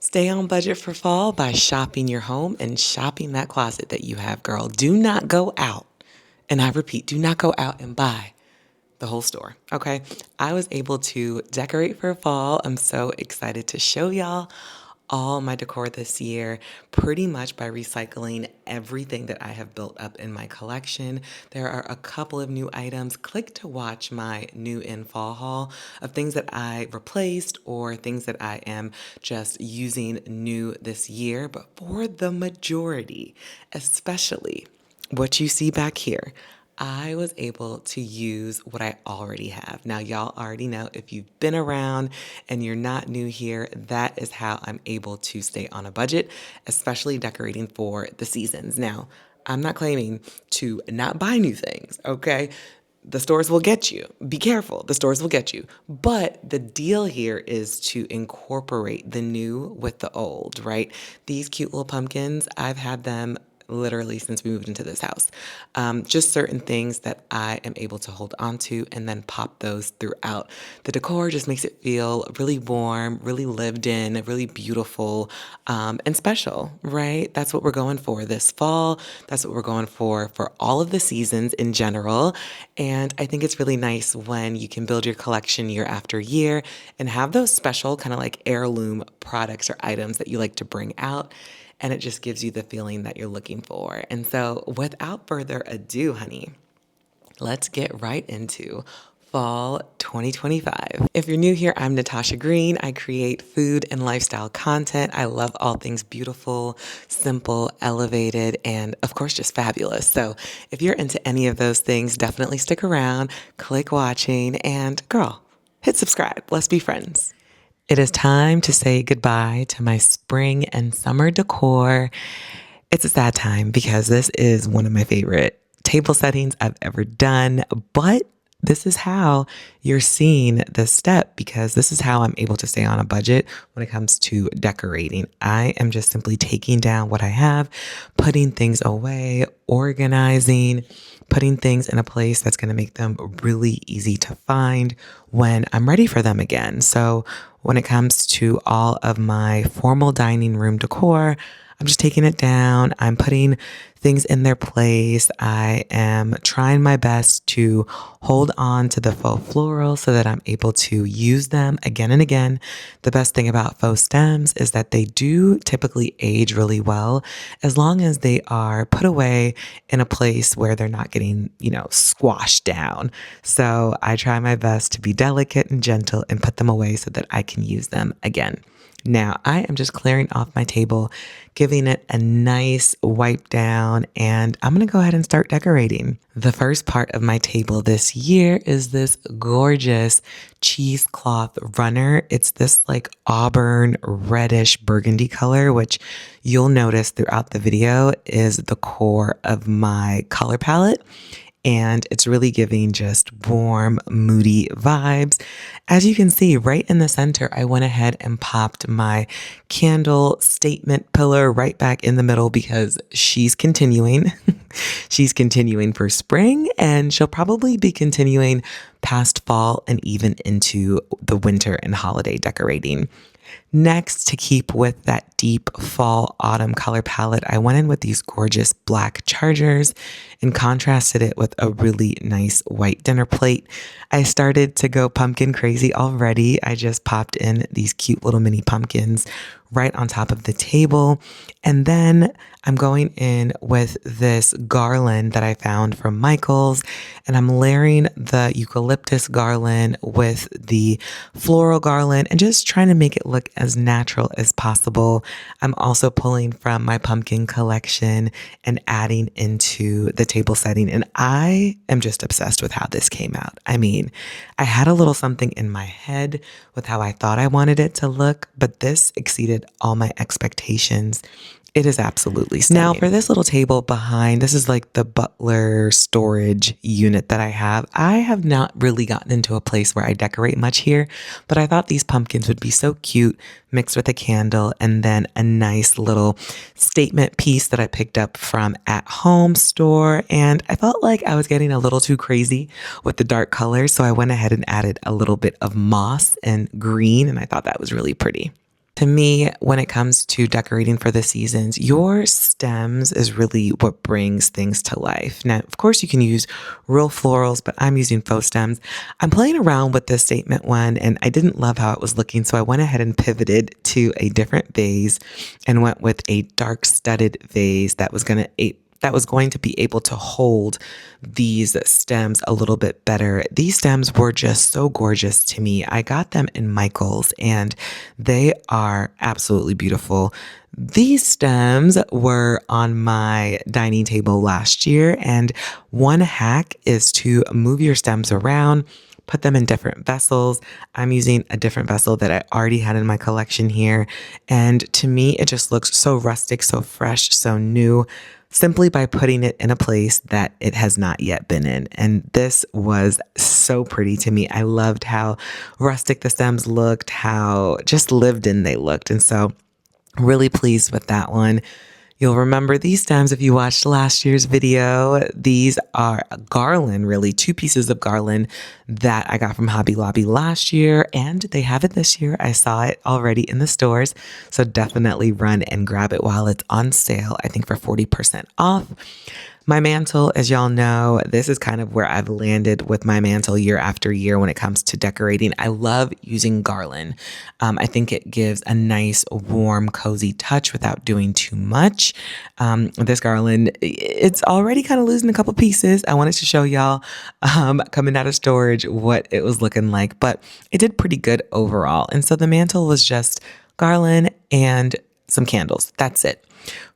Stay on budget for fall by shopping your home and shopping that closet that you have, girl. Do not go out. And I repeat, do not go out and buy the whole store. Okay. I was able to decorate for fall. I'm so excited to show y'all all my decor this year pretty much by recycling everything that I have built up in my collection. There are a couple of new items. Click to watch my new in fall haul of things that I replaced or things that I am just using new this year. But for the majority, especially what you see back here, I was able to use what I already have. Now, y'all already know if you've been around and you're not new here, that is how I'm able to stay on a budget, especially decorating for the seasons. Now, I'm not claiming to not buy new things, okay? The stores will get you. Be careful. The stores will get you. But the deal here is to incorporate the new with the old, right? These cute little pumpkins, I've had them literally since we moved into this house. Just certain things that I am able to hold on to and then pop those throughout. The decor just makes it feel really warm, really lived in, really beautiful, and special, right? That's what we're going for this fall. That's what we're going for all of the seasons in general. And I think it's really nice when you can build your collection year after year and have those special kind of like heirloom products or items that you like to bring out, and it just gives you the feeling that you're looking for. And so, without further ado, honey, let's get right into fall 2025. If you're new here, I'm Natasha Green. I create food and lifestyle content. I love all things beautiful, simple, elevated, and of course, just fabulous. So, if you're into any of those things, definitely stick around, click watching, and girl, hit subscribe. Let's be friends. It is time to say goodbye to my spring and summer decor. It's a sad time because this is one of my favorite table settings I've ever done, but this is how you're seeing this step because this is how I'm able to stay on a budget when it comes to decorating. I am just simply taking down what I have, putting things away, organizing, putting things in a place that's going to make them really easy to find when I'm ready for them again. So when it comes to all of my formal dining room decor, I'm just taking it down. I'm putting things in their place. I am trying my best to hold on to the faux floral so that I'm able to use them again and again. The best thing about faux stems is that they do typically age really well as long as they are put away in a place where they're not getting, squashed down. So I try my best to be delicate and gentle and put them away so that I can use them again. Now, I am just clearing off my table, giving it a nice wipe down, and I'm going to go ahead and start decorating. The first part of my table this year is this gorgeous cheesecloth runner. It's this like auburn reddish burgundy color, which you'll notice throughout the video is the core of my color palette. And it's really giving just warm, moody vibes. As you can see, right in the center, I went ahead and popped my candle statement pillar right back in the middle because she's continuing. She's continuing for spring, and she'll probably be continuing past fall and even into the winter and holiday decorating. Next, to keep with that deep fall autumn color palette, I went in with these gorgeous black chargers and contrasted it with a really nice white dinner plate. I started to go pumpkin crazy already. I just popped in these cute little mini pumpkins right on top of the table. And then I'm going in with this garland that I found from Michael's, and I'm layering the eucalyptus garland with the floral garland and just trying to make it look as natural as possible. I'm also pulling from my pumpkin collection and adding into the table setting, and I am just obsessed with how this came out. I mean, I had a little something in my head with how I thought I wanted it to look, but this exceeded all my expectations. It is absolutely stunning. Now, for this little table behind, this is like the butler storage unit that I have. I have not really gotten into a place where I decorate much here, but I thought these pumpkins would be so cute mixed with a candle and then a nice little statement piece that I picked up from At Home store. And I felt like I was getting a little too crazy with the dark colors, so I went ahead and added a little bit of moss and green, and I thought that was really pretty. To me, when it comes to decorating for the seasons, your stems is really what brings things to life. Now, of course, you can use real florals, but I'm using faux stems. I'm playing around with this statement one, and I didn't love how it was looking, so I went ahead and pivoted to a different vase and went with a dark studded vase that was going to be able to hold these stems a little bit better. These stems were just so gorgeous to me. I got them in Michael's and they are absolutely beautiful. These stems were on my dining table last year, and one hack is to move your stems around, put them in different vessels. I'm using a different vessel that I already had in my collection here. And to me, it just looks so rustic, so fresh, so new, simply by putting it in a place that it has not yet been in. And this was so pretty to me. I loved how rustic the stems looked, how just lived in they looked. And so really pleased with that one. You'll remember these stems if you watched last year's video. These are a garland, really, two pieces of garland that I got from Hobby Lobby last year, and they have it this year. I saw it already in the stores, so definitely run and grab it while it's on sale, I think for 40% off. My mantle, as y'all know, this is kind of where I've landed with my mantle year after year when it comes to decorating. I love using garland. I think it gives a nice, warm, cozy touch without doing too much. This garland, it's already kind of losing a couple pieces. I wanted to show y'all coming out of storage what it was looking like, but it did pretty good overall. And so the mantle was just garland and some candles. That's it.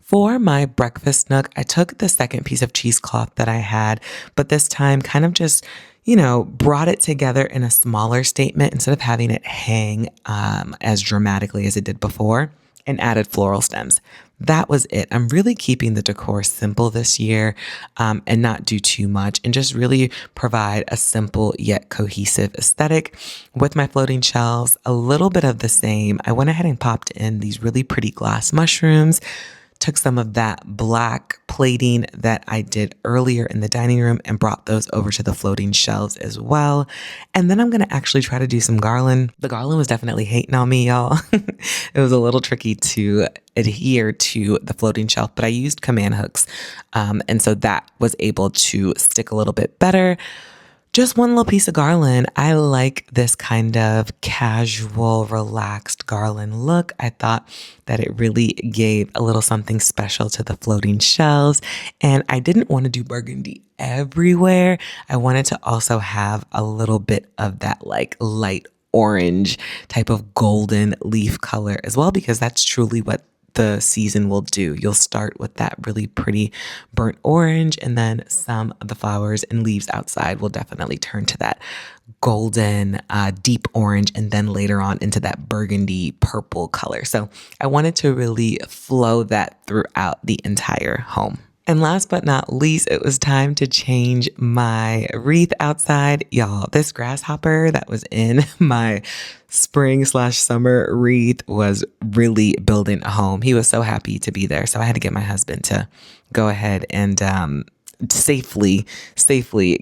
For my breakfast nook, I took the second piece of cheesecloth that I had, but this time kind of just, brought it together in a smaller statement instead of having it hang as dramatically as it did before, and added floral stems. That was it. I'm really keeping the decor simple this year and not do too much, and just really provide a simple yet cohesive aesthetic with my floating shelves. A little bit of the same. I went ahead and popped in these really pretty glass mushrooms. Took some of that black plating that I did earlier in the dining room and brought those over to the floating shelves as well. And then I'm going to actually try to do some garland. The garland was definitely hating on me, y'all. It was a little tricky to adhere to the floating shelf, but I used command hooks. And so that was able to stick a little bit better. Just one little piece of garland. I like this kind of casual, relaxed garland look. I thought that it really gave a little something special to the floating shelves. And I didn't want to do burgundy everywhere. I wanted to also have a little bit of that like light orange type of golden leaf color as well, because that's truly what the season will do. You'll start with that really pretty burnt orange, and then some of the flowers and leaves outside will definitely turn to that golden, deep orange, and then later on into that burgundy purple color. So I wanted to really flow that throughout the entire home. And last but not least, it was time to change my wreath outside. Y'all, this grasshopper that was in my spring/summer wreath was really building a home. He was so happy to be there. So I had to get my husband to go ahead and safely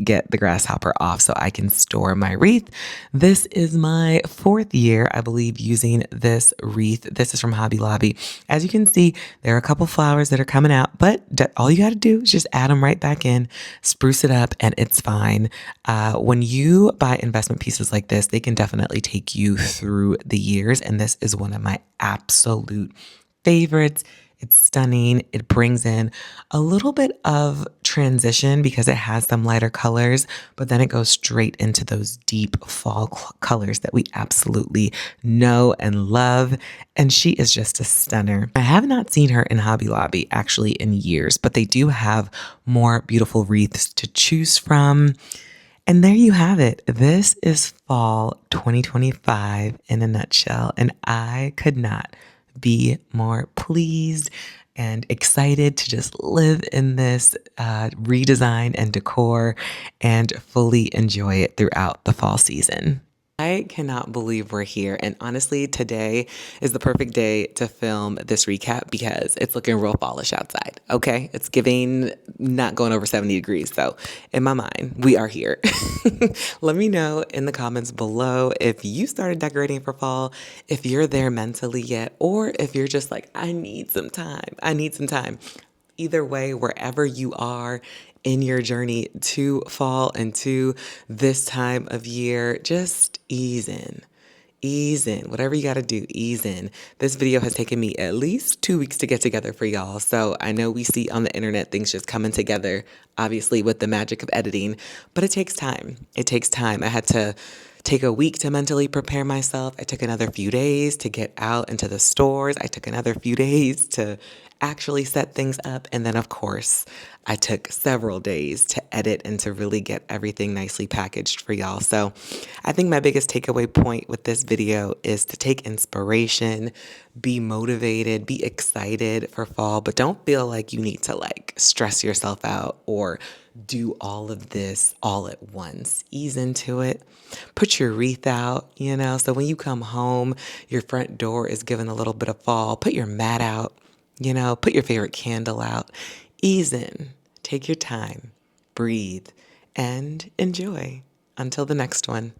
get the grasshopper off so I can store my wreath. This is my 4th year, I believe, using this wreath. This is from Hobby Lobby. As you can see, there are a couple flowers that are coming out, but all you got to do is just add them right back in, spruce it up, and it's fine. When you buy investment pieces like this, they can definitely take you through the years, and this is one of my absolute favorites. It's stunning. It brings in a little bit of transition because it has some lighter colors, but then it goes straight into those deep fall colors that we absolutely know and love. And she is just a stunner. I have not seen her in Hobby Lobby actually in years, but they do have more beautiful wreaths to choose from. And there you have it. This is fall 2025 in a nutshell. And I could not be more pleased and excited to just live in this redesign and decor and fully enjoy it throughout the fall season. I cannot believe we're here. And honestly, today is the perfect day to film this recap because it's looking real fallish outside. Okay. It's giving not going over 70 degrees. So, in my mind, we are here. Let me know in the comments below if you started decorating for fall, if you're there mentally yet, or if you're just like, I need some time. I need some time. Either way, wherever you are in your journey to fall and to this time of year, just ease in. Ease in. Whatever you got to do, ease in. This video has taken me at least 2 weeks to get together for y'all. So I know we see on the internet things just coming together, obviously with the magic of editing, but it takes time. It takes time. I had to take a week to mentally prepare myself. I took another few days to get out into the stores. I took another few days to actually set things up. And then, of course, I took several days to edit and to really get everything nicely packaged for y'all. So I think my biggest takeaway point with this video is to take inspiration, be motivated, be excited for fall, but don't feel like you need to like stress yourself out or do all of this all at once. Ease into it. Put your wreath out, so when you come home, your front door is given a little bit of fall. Put your mat out. Put your favorite candle out, ease in, take your time, breathe, and enjoy. Until the next one.